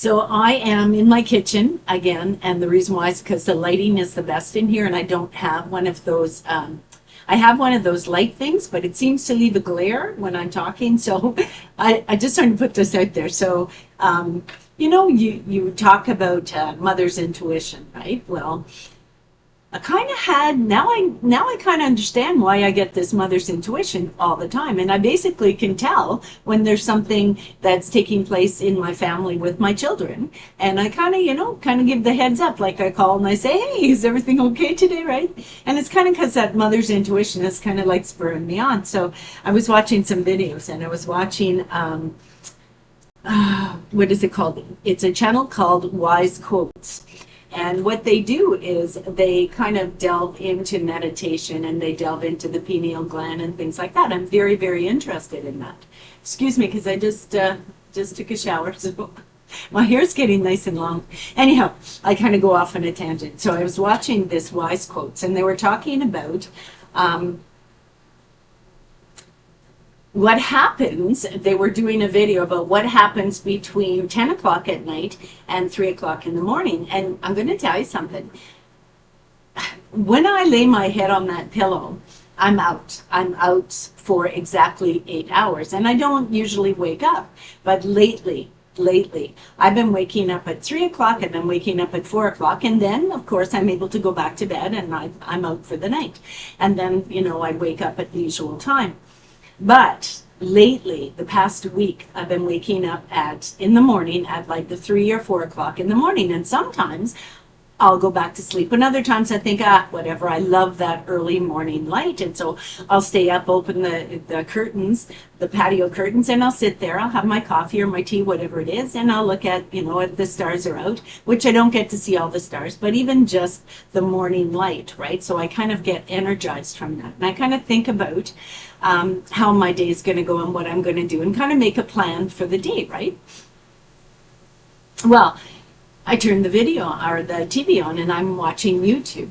So I am in my kitchen again, and the reason why is because the lighting is the best in here, and I don't have one of those. I have one of those light things, but it seems to leave a glare when I'm talking. So I just wanted to put this out there. So you talk about mother's intuition, right? Well, I kind of had now I kind of understand why I get this mother's intuition all the time, and I basically can tell when there's something that's taking place in my family with my children, and I kind of give the heads up, like I call and I say, hey, is everything okay today, right? And it's kind of because that mother's intuition is kind of like spurring me on. So I was watching some videos, and I was watching what is it called? It's a channel called Wise Quotes. And what they do is they kind of delve into meditation, and they delve into the pineal gland and things like that. I'm very, very interested in that. Excuse me, because I just took a shower, so my hair's getting nice and long. Anyhow, I kind of go off on a tangent. So I was watching this Wise Quotes, and they were talking about what happens. They were doing a video about what happens between 10 o'clock at night and 3 o'clock in the morning. And I'm going to tell you something. When I lay my head on that pillow, I'm out. I'm out for exactly 8 hours. And I don't usually wake up. But lately, I've been waking up at 3 o'clock and then waking up at 4 o'clock. And then, of course, I'm able to go back to bed, and I'm out for the night. And then, I wake up at the usual time. But lately, the past week, I've been waking up in the morning at like the 3 or 4 o'clock in the morning. And sometimes I'll go back to sleep. And other times I think, whatever, I love that early morning light. And so I'll stay up, open the curtains, the patio curtains, and I'll sit there. I'll have my coffee or my tea, whatever it is, and I'll look at, if the stars are out, which I don't get to see all the stars, but even just the morning light, right? So I kind of get energized from that. And I kind of think about how my day is going to go and what I'm going to do, and kind of make a plan for the day, right? Well, I turned the video or the TV on, and I'm watching YouTube.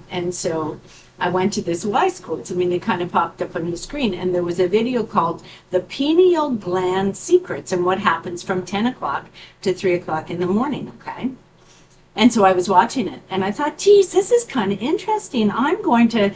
And so I went to this Wise Quotes. It kind of popped up on the screen, and there was a video called The Pineal Gland Secrets and What Happens from 10 o'clock to 3 o'clock in the morning, okay? And so I was watching it, and I thought, geez, this is kind of interesting. I'm going to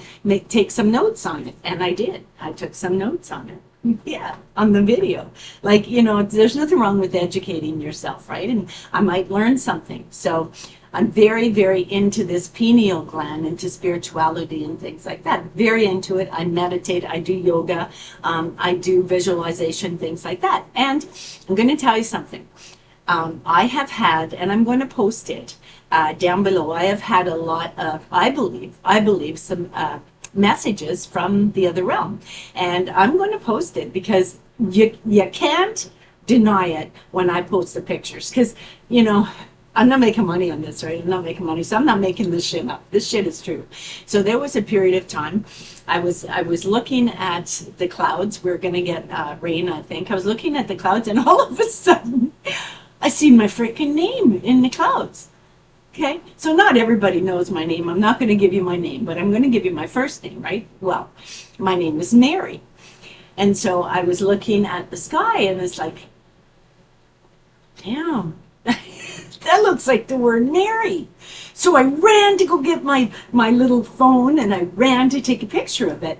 take some notes on it. And I did. I took some notes on it. Yeah, on the video. There's nothing wrong with educating yourself, right? And I might learn something. So I'm very, very into this pineal gland, into spirituality and things like that. Very into it. I meditate. I do yoga. I do visualization, things like that. And I'm going to tell you something. I have had, and I'm going to post it down below, I have had a lot of, I believe some messages from the other realm. And I'm going to post it because you can't deny it when I post the pictures. Because, I'm not making money on this, right? I'm not making money, so I'm not making this shit up. This shit is true. So there was a period of time I was looking at the clouds. We're going to get rain, I think. I was looking at the clouds, and all of a sudden I seen my freaking name in the clouds. Okay, so not everybody knows my name. I'm not going to give you my name, but I'm going to give you my first name, right? Well, my name is Mary. And so I was looking at the sky, and it's like, damn, that looks like the word Mary. So I ran to go get my little phone, and I ran to take a picture of it.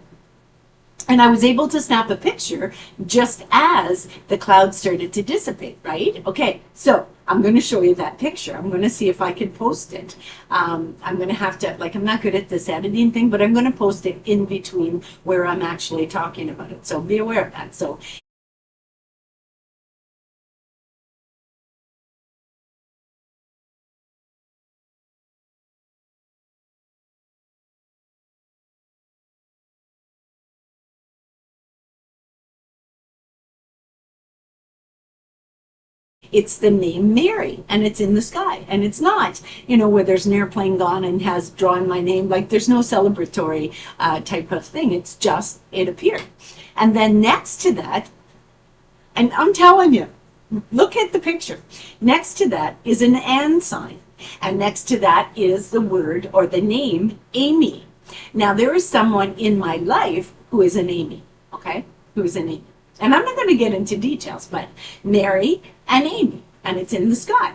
And I was able to snap a picture just as the clouds started to dissipate, right? Okay, so I'm going to show you that picture. I'm going to see if I can post it. I'm going to have to, I'm not good at this editing thing, but I'm going to post it in between where I'm actually talking about it. So be aware of that. So it's the name Mary, and it's in the sky, and it's not, where there's an airplane gone and has drawn my name. There's no celebratory type of thing. It's just, it appeared. And then next to that, and I'm telling you, look at the picture. Next to that is an and sign, and next to that is the word or the name Amy. Now, there is someone in my life who is an Amy, okay? Who is an Amy. And I'm not going to get into details, but Mary and Amy. and it's in the sky.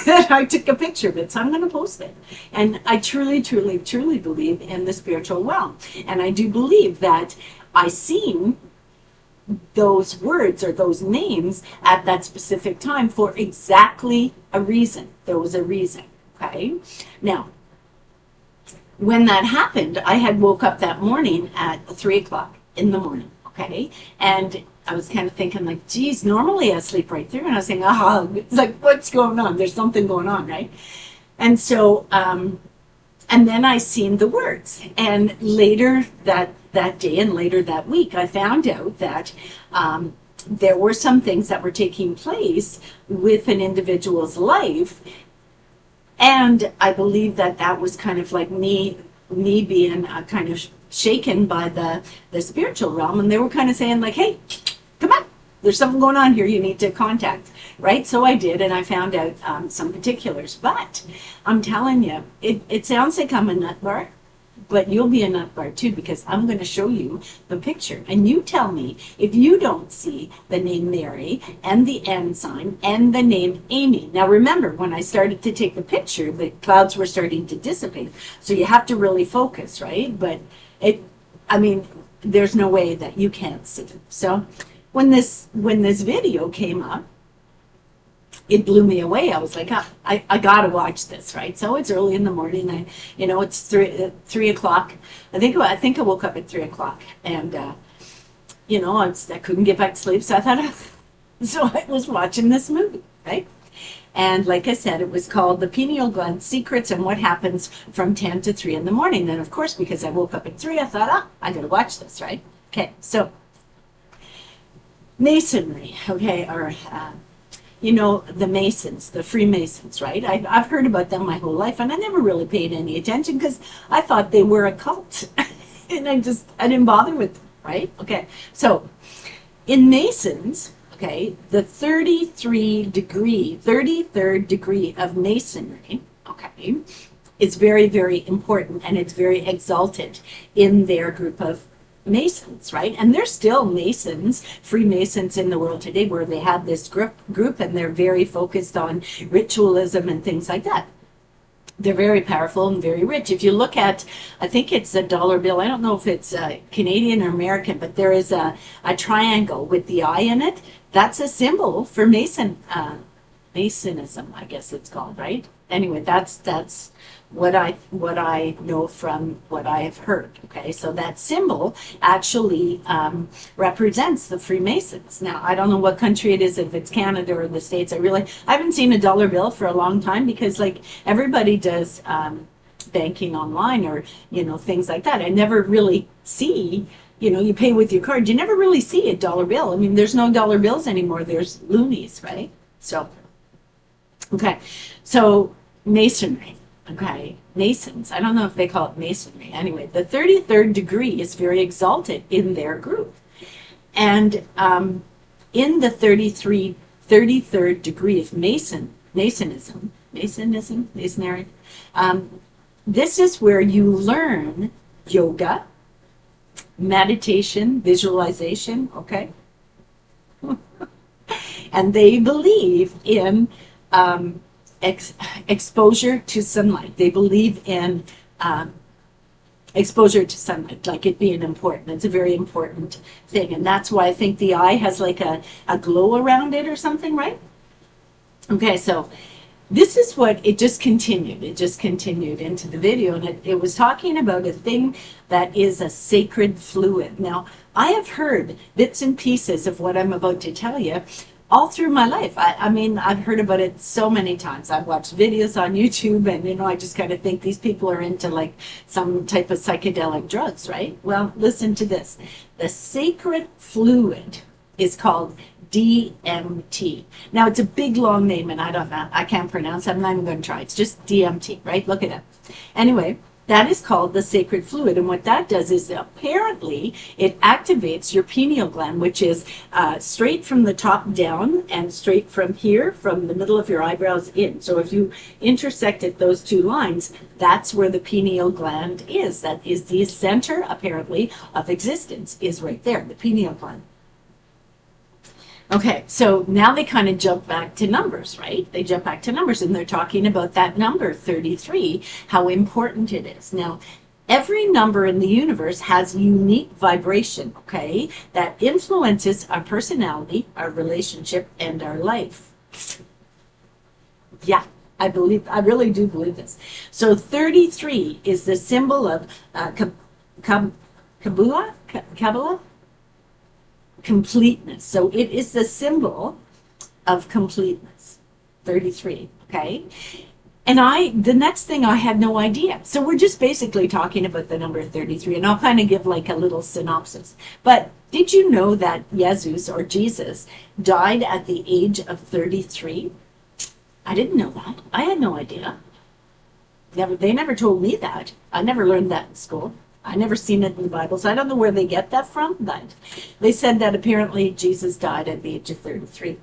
I took a picture of it, so I'm going to post it. And I truly, truly, truly believe in the spiritual realm. And I do believe that I seen those words or those names at that specific time for exactly a reason. There was a reason, okay? Now, when that happened, I had woke up that morning at 3 o'clock in the morning, okay? And I was kind of thinking like, geez, normally I sleep right through. And I was saying, it's like, what's going on? There's something going on, right? And so, and then I seen the words. And later that day and later that week, I found out that there were some things that were taking place with an individual's life. And I believe that that was kind of like me being kind of shaken by the spiritual realm. And they were kind of saying like, hey, come on, there's something going on here you need to contact, right? So I did, and I found out some particulars. But I'm telling you, it sounds like I'm a nut bar, but you'll be a nut bar too, because I'm going to show you the picture. And you tell me if you don't see the name Mary and the N sign and the name Amy. Now remember, when I started to take the picture, the clouds were starting to dissipate. So you have to really focus, right? But there's no way that you can't see. So when this video came up, it blew me away. I was like, I gotta watch this, right? So it's early in the morning. It's 3 o'clock. I think I woke up at 3 o'clock, and I couldn't get back to sleep. So I was watching this movie, right? And like I said, it was called The Pineal Gland Secrets and What Happens from 10 to 3 in the morning. Then, of course, because I woke up at 3, I thought, I gotta watch this, right? Okay, so Masonry, okay, or the Masons, the Freemasons, right? I've heard about them my whole life, and I never really paid any attention because I thought they were a cult, and I didn't bother with them, right? Okay, so in Masons, okay, the 33rd degree of Masonry, okay, is very, very important, and it's very exalted in their group of Masons, right? And there's still Masons, Freemasons in the world today, where they have this group and they're very focused on ritualism and things like that. They're very powerful and very rich. If you look at, I think it's a dollar bill, I don't know if it's Canadian or American, but there is a triangle with the eye in it. That's a symbol for Masonism, I guess it's called, right? Anyway, that's what I know from what I have heard. Okay, so that symbol actually represents the Freemasons. Now, I don't know what country it is, if it's Canada or the States. I haven't seen a dollar bill for a long time, because like everybody does banking online or things like that. I never really see. You pay with your card. You never really see a dollar bill. I mean, there's no dollar bills anymore. There's loonies, right? So, okay, so Masonry. Okay, Masons. I don't know if they call it Masonry. Anyway, the 33rd degree is very exalted in their group. And in the 33rd degree of Masonry, this is where you learn yoga, meditation, visualization, okay? And they believe in exposure to sunlight. They believe in exposure to sunlight, like it being important. It's a very important thing. And that's why I think the eye has like a glow around it or something, right? Okay, so this is what it just continued. It just continued into the video, and it was talking about a thing that is a sacred fluid. Now, I have heard bits and pieces of what I'm about to tell you all through my life. I mean, I've heard about it so many times. I've watched videos on YouTube, and I just kind of think these people are into like some type of psychedelic drugs, right? Well, listen to this. The sacred fluid is called DMT. Now, it's a big long name, and I can't pronounce it. I'm not even going to try. It's just DMT, right? Look it up. Anyway, that is called the sacred fluid, and what that does is apparently it activates your pineal gland, which is straight from the top down and straight from here, from the middle of your eyebrows in. So if you intersected those two lines, that's where the pineal gland is. That is the center, apparently, of existence, is right there, the pineal gland. Okay, so now they kind of jump back to numbers, right? They jump back to numbers and they're talking about that number 33, how important it is. Now, every number in the universe has unique vibration, okay, that influences our personality, our relationship, and our life. Yeah, I really do believe this. So 33 is the symbol of Kabbalah? Completeness. So it is the symbol of completeness. 33, okay? And the next thing I had no idea. So we're just basically talking about the number 33, and I'll kind of give like a little synopsis. But did you know that Jesus, or Jesus, died at the age of 33? I didn't know that. I had no idea. They never told me that. I never learned that in school. I never seen it in the Bible, so I don't know where they get that from, but they said that apparently Jesus died at the age of 33.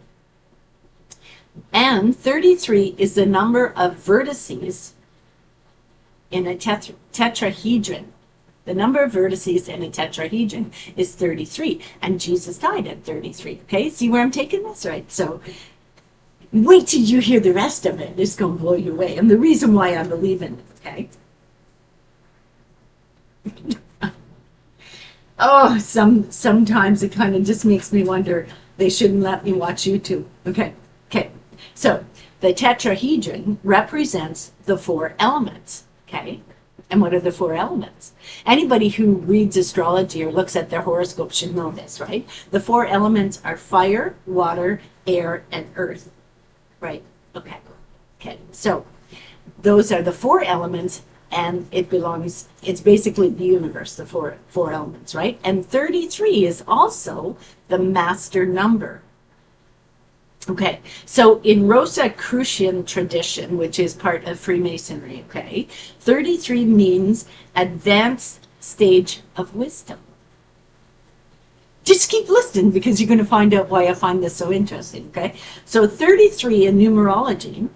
And 33 is the number of vertices in a tetrahedron. The number of vertices in a tetrahedron is 33, and Jesus died at 33. Okay, see where I'm taking this, right? So wait till you hear the rest of it. It's going to blow you away. And the reason why I believe in it, okay? Oh, sometimes it kind of just makes me wonder they shouldn't let me watch YouTube. Okay. So the tetrahedron represents the 4 elements. Okay. And what are the 4 elements? Anybody who reads astrology or looks at their horoscope should know this, right? The 4 elements are fire, water, air, and earth. Right. Okay. So those are the 4 elements. And it's basically the universe, the four elements, right? And 33 is also the master number. Okay, so in Rosicrucian tradition, which is part of Freemasonry, okay, 33 means advanced stage of wisdom. Just keep listening because you're going to find out why I find this so interesting, okay? So 33 in numerology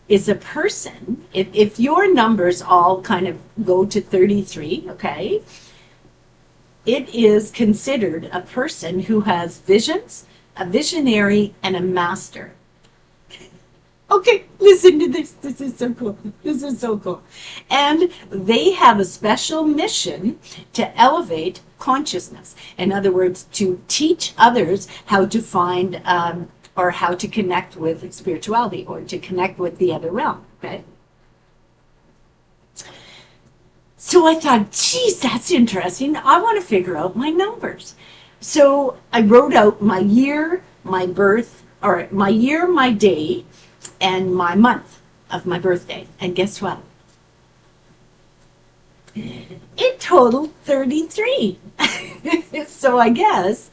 is a person, if your numbers all kind of go to 33, okay, it is considered a person who has visions, a visionary, and a master. Okay, listen to this. This is so cool. This is so cool. And they have a special mission to elevate consciousness. In other words, to teach others how to find or how to connect with spirituality or to connect with the other realm, okay? So I thought, geez, that's interesting. I want to figure out my numbers. So I wrote out my year, my birth, or my year, my day, and my month of my birthday. And guess what? It totaled 33. So I guess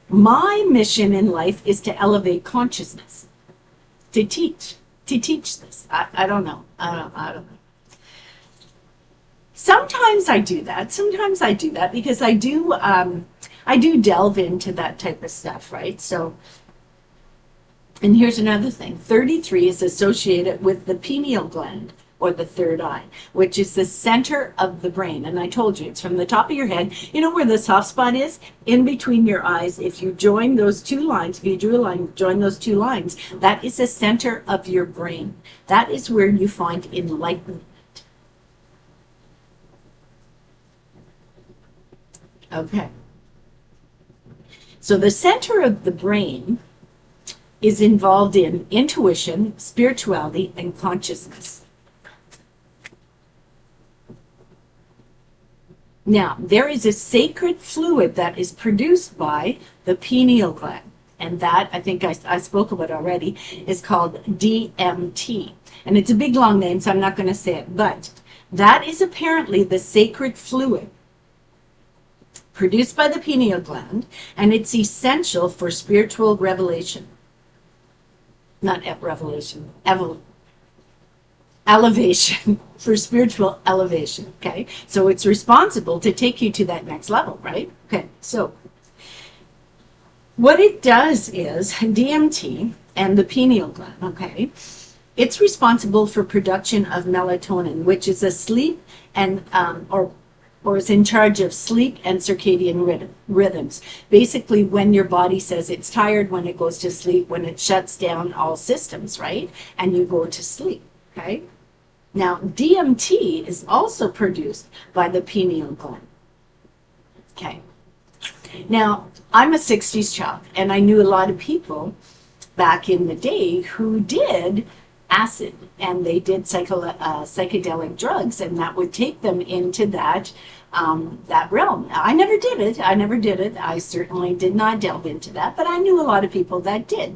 my mission in life is to elevate consciousness, to teach this. I don't know. I don't know. Sometimes I do that because I do delve into that type of stuff, right? So, and here's another thing. 33 is associated with the pineal gland, or the third eye, which is the center of the brain. And I told you, it's from the top of your head. You know where the soft spot is? In between your eyes. If you join those 2 lines, if you drew a line, join those 2 lines, that is the center of your brain. That is where you find enlightenment. Okay. So the center of the brain is involved in intuition, spirituality, and consciousness. Now, there is a sacred fluid that is produced by the pineal gland, and that, I think I spoke about already, is called DMT. And it's a big long name, so I'm not going to say it, but that is apparently the sacred fluid produced by the pineal gland, and it's essential for spiritual revelation. Not revelation, elevation, for spiritual elevation, okay? So it's responsible to take you to that next level, right? Okay, so what it does is DMT and the pineal gland, okay? It's responsible for production of melatonin, which is a sleep and, or or is in charge of sleep and circadian rhythms. Basically, when your body says it's tired, when it goes to sleep, when it shuts down all systems, right? And you go to sleep, okay? Now, DMT is also produced by the pineal gland, okay? Now, I'm a 60s child, and I knew a lot of people back in the day who did acid, and they did psychedelic drugs, and that would take them into that realm. I never did it. I certainly did not delve into that, but I knew a lot of people that did.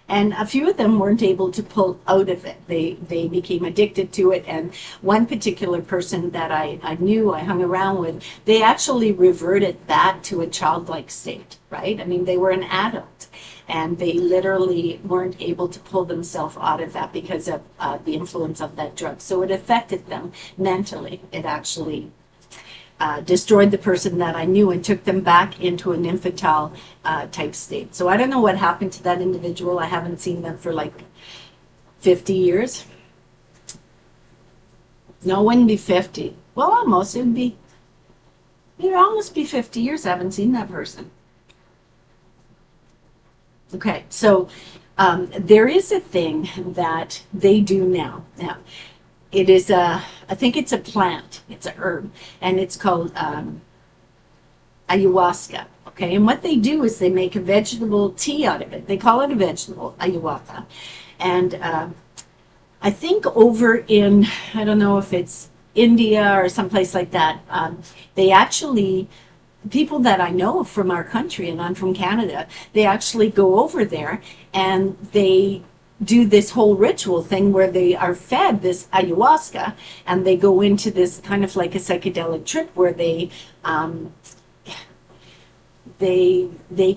And a few of them weren't able to pull out of it. They became addicted to it. And one particular person that I knew, I hung around with, they actually reverted back to a childlike state, right? I mean, they were an adult, and they literally weren't able to pull themselves out of that because of the influence of that drug. So it affected them mentally. It actually destroyed the person that I knew and took them back into an infantile type state. So I don't know what happened to that individual. I haven't seen them for like 50 years. No, it wouldn't be 50. Well, almost. It'd almost be 50 years. I haven't seen that person. Okay, so there is a thing that they do now. Now, it is I think it's a plant, it's a herb, and it's called ayahuasca, okay? And what they do is they make a vegetable tea out of it. They call it a vegetable, ayahuasca. And I think over in, I don't know if it's India or someplace like that, they actually, people that I know from our country, and I'm from Canada, they actually go over there and they do this whole ritual thing where they are fed this ayahuasca, and they go into this kind of like a psychedelic trip where they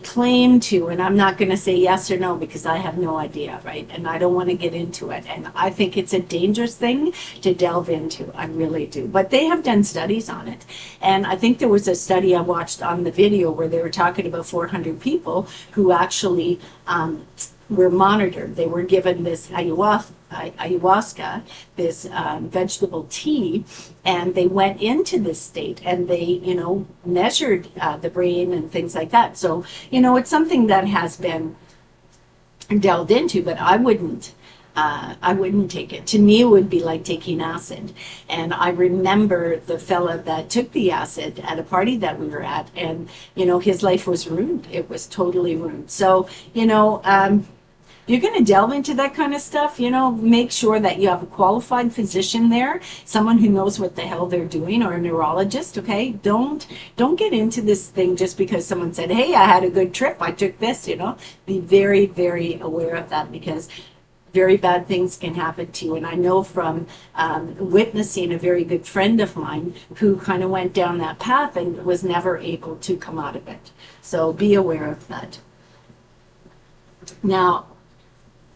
claim to, and I'm not going to say yes or no because I have no idea, right? And I don't want to get into it. And I think it's a dangerous thing to delve into. I really do. But they have done studies on it. And I think there was a study I watched on the video where they were talking about 400 people who actually were monitored. They were given this ayahuasca, this vegetable tea, and they went into this state and they, measured the brain and things like that. So, it's something that has been delved into, but I wouldn't take it. To me, it would be like taking acid. And I remember the fella that took the acid at a party that we were at, and, his life was ruined. It was totally ruined. So, you're going to delve into that kind of stuff, make sure that you have a qualified physician there, someone who knows what the hell they're doing, or a neurologist, okay? Don't get into this thing just because someone said, hey, I had a good trip, I took this, Be very, very aware of that, because very bad things can happen to you. And I know from witnessing a very good friend of mine who kind of went down that path and was never able to come out of it. So be aware of that. Now,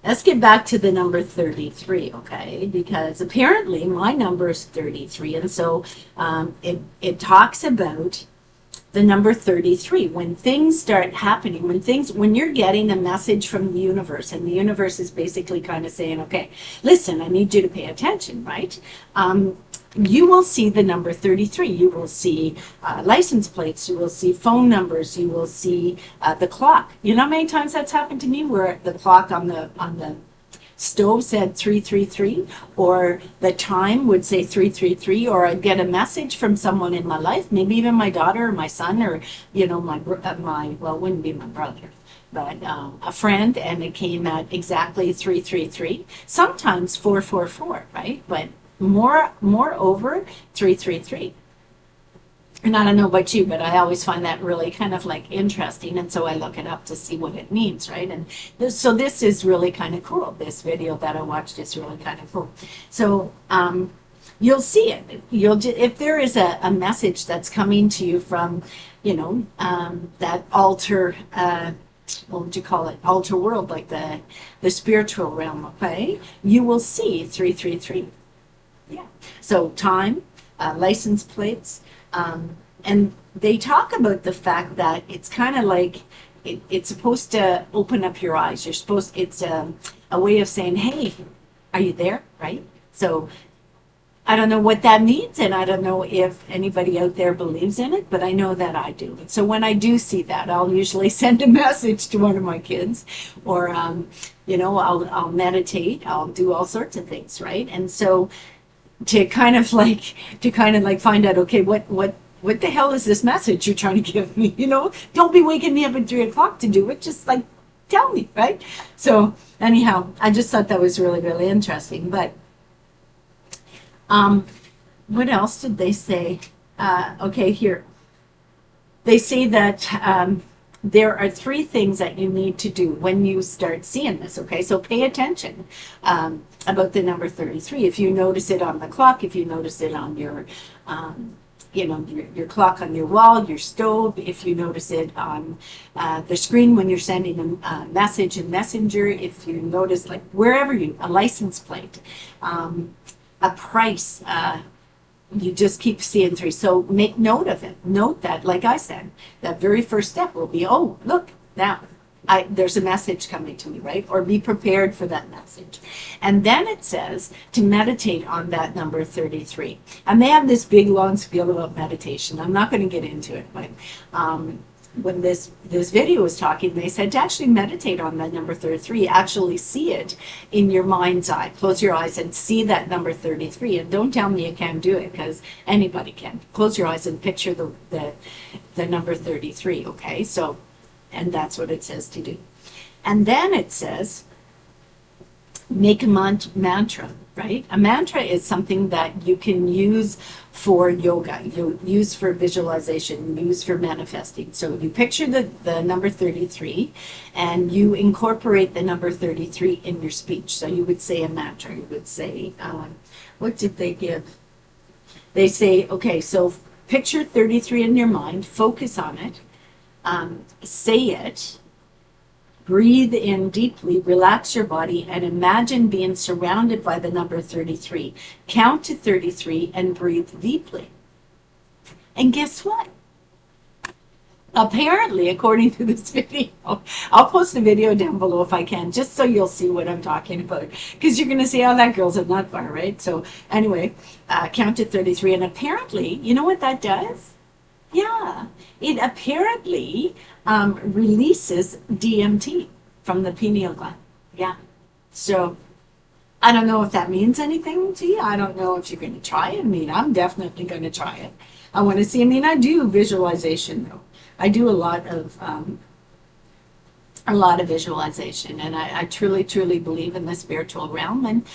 let's get back to the number 33, okay? Because apparently my number is 33, and so it talks about the number 33. When things start happening, when you're getting a message from the universe, and the universe is basically kind of saying, okay, listen, I need you to pay attention, right? You will see the number 33. You will see license plates. You will see phone numbers. You will see the clock. You know how many times that's happened to me, where the clock on the stove said 333, or the time would say 333, or I'd get a message from someone in my life, maybe even my daughter or my son, or my well, it wouldn't be my brother, but a friend, and it came at exactly 333. Sometimes 444, right? But moreover 333. And I don't know about you, but I always find that really kind of like interesting, and so I look it up to see what it means, right? And so this is really kind of cool. This video that I watched is really kind of cool. So you'll see it. If there is a message that's coming to you from, that alter, what would you call it? Alter world, like the spiritual realm, okay? You will see 333. Yeah. So time, license plates, and they talk about the fact that it's kind of like it's supposed to open up your eyes. It's a way of saying, hey, are you there? Right? So I don't know what that means, and I don't know if anybody out there believes in it, but I know that I do. And so when I do see that, I'll usually send a message to one of my kids, or I'll meditate, I'll do all sorts of things, right? And so to kind of like find out, okay, what the hell is this message you're trying to give me? Don't be waking me up at 3 o'clock to do it. Just like tell me, right? So anyhow, I just thought that was really, really interesting. But what else did they say? Okay, here. They say that there are 3 things that you need to do when you start seeing this, okay? So pay attention about the number 33. If you notice it on the clock, if you notice it on your, your clock on your wall, your stove, if you notice it on the screen when you're sending a message in Messenger, if you notice, like, wherever a license plate, a price, you just keep seeing 3. So make note of it. Note that, like I said, that very first step will be, oh, look, now there's a message coming to me, right? Or be prepared for that message. And then it says to meditate on that number 33. And they have this big, long spiel about meditation. I'm not going to get into it, but when this video was talking, they said to actually meditate on that number 33, actually see it in your mind's eye. Close your eyes and see that number 33. And don't tell me you can't do it, because anybody can. Close your eyes and picture the number 33, okay? So, and that's what it says to do. And then it says, make a mantra, right? A mantra is something that you can use for yoga, you use for visualization, use for manifesting. So you picture the number 33 and you incorporate the number 33 in your speech. So you would say a mantra. You would say, what did they give? They say, okay, so picture 33 in your mind, focus on it, say it, breathe in deeply, relax your body, and imagine being surrounded by the number 33. Count to 33 and breathe deeply. And guess what? Apparently, according to this video, I'll post a video down below if I can, just so you'll see what I'm talking about. Because you're going to say, oh, that girl's a nut bar, right? So anyway, count to 33. And apparently, you know what that does? Yeah, it apparently releases DMT from the pineal gland. Yeah. So I don't know if that means anything to you. I don't know if you're going to try it. I mean, I'm definitely going to try it. I want to see. I mean, I do visualization, though. I do a lot of visualization, and I truly, truly believe in the spiritual realm. And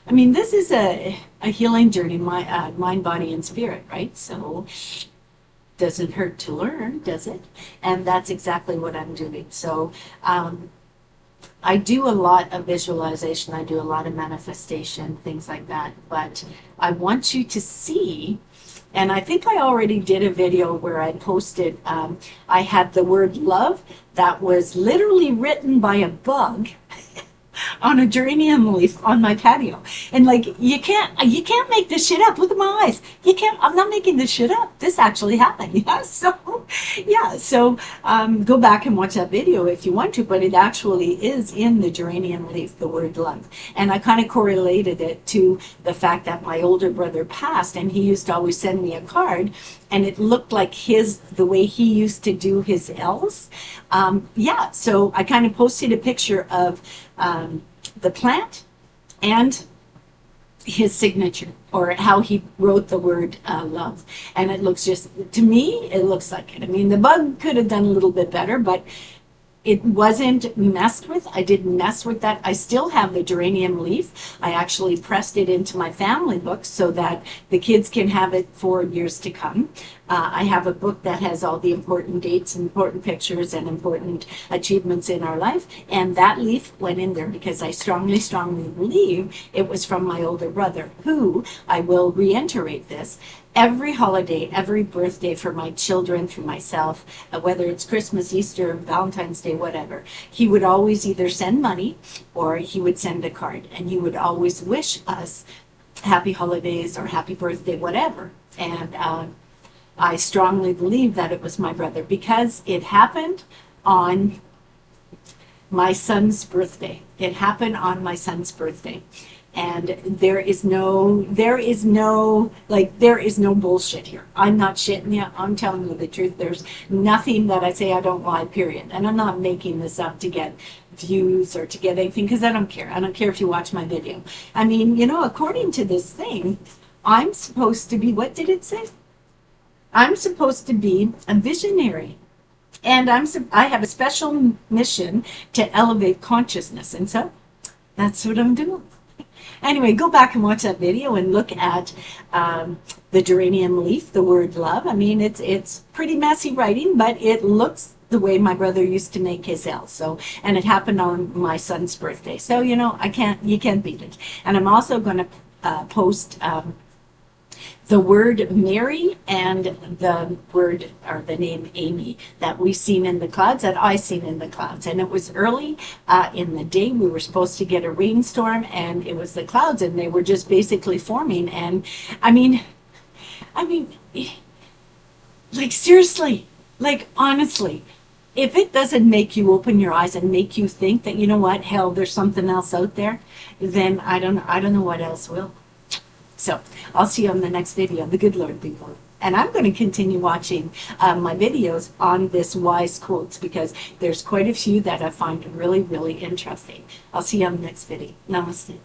I mean, this is a healing journey, mind, body, and spirit, right? So doesn't hurt to learn, does it? And that's exactly what I'm doing. So I do a lot of visualization. I do a lot of manifestation, things like that. But I want you to see, and I think I already did a video where I posted, I had the word love that was literally written by a bug on a geranium leaf on my patio. And like, you can't make this shit up. Look at my eyes. I'm not making this shit up. This actually happened. Yeah. So go back and watch that video if you want to, but it actually is in the geranium leaf, the word love. And I kind of correlated it to the fact that my older brother passed, and he used to always send me a card, and it looked like the way he used to do his L's. Yeah, so I kind of posted a picture of the plant and his signature, or how he wrote the word love. And it looks to me, it looks like it. I mean, the bug could have done a little bit better, but it wasn't messed with. I didn't mess with that. I still have the geranium leaf. I actually pressed it into my family book so that the kids can have it for years to come. I have a book that has all the important dates, important pictures, and important achievements in our life. And that leaf went in there because I strongly, strongly believe it was from my older brother, who, I will reiterate this, every holiday, every birthday for my children, for myself, whether it's Christmas, Easter, Valentine's Day, whatever, he would always either send money or he would send a card. And he would always wish us happy holidays or happy birthday, whatever. And I strongly believe that it was my brother, because it happened on my son's birthday. It happened on my son's birthday. And there is no bullshit here. I'm not shitting you. I'm telling you the truth. There's nothing that I say I don't lie, period. And I'm not making this up to get views or to get anything, because I don't care. I don't care if you watch my video. I mean, according to this thing, I'm supposed to be, what did it say? I'm supposed to be a visionary. And I have a special mission to elevate consciousness. And so that's what I'm doing. Anyway, go back and watch that video and look at the geranium leaf, the word love. I mean, it's pretty messy writing, but it looks the way my brother used to make his L. So, and it happened on my son's birthday. So, you can't beat it. And I'm also going to post the word Mary and the word, or the name Amy, that we've seen in the clouds, that I seen in the clouds. And it was early in the day. We were supposed to get a rainstorm, and it was the clouds, and they were just basically forming. And I mean, like, seriously, like, honestly, if it doesn't make you open your eyes and make you think that, you know what, hell, there's something else out there, then I don't know what else will. So I'll see you on the next video. The good Lord be with you. And I'm going to continue watching my videos on this wise quotes, because there's quite a few that I find really, really interesting. I'll see you on the next video. Namaste.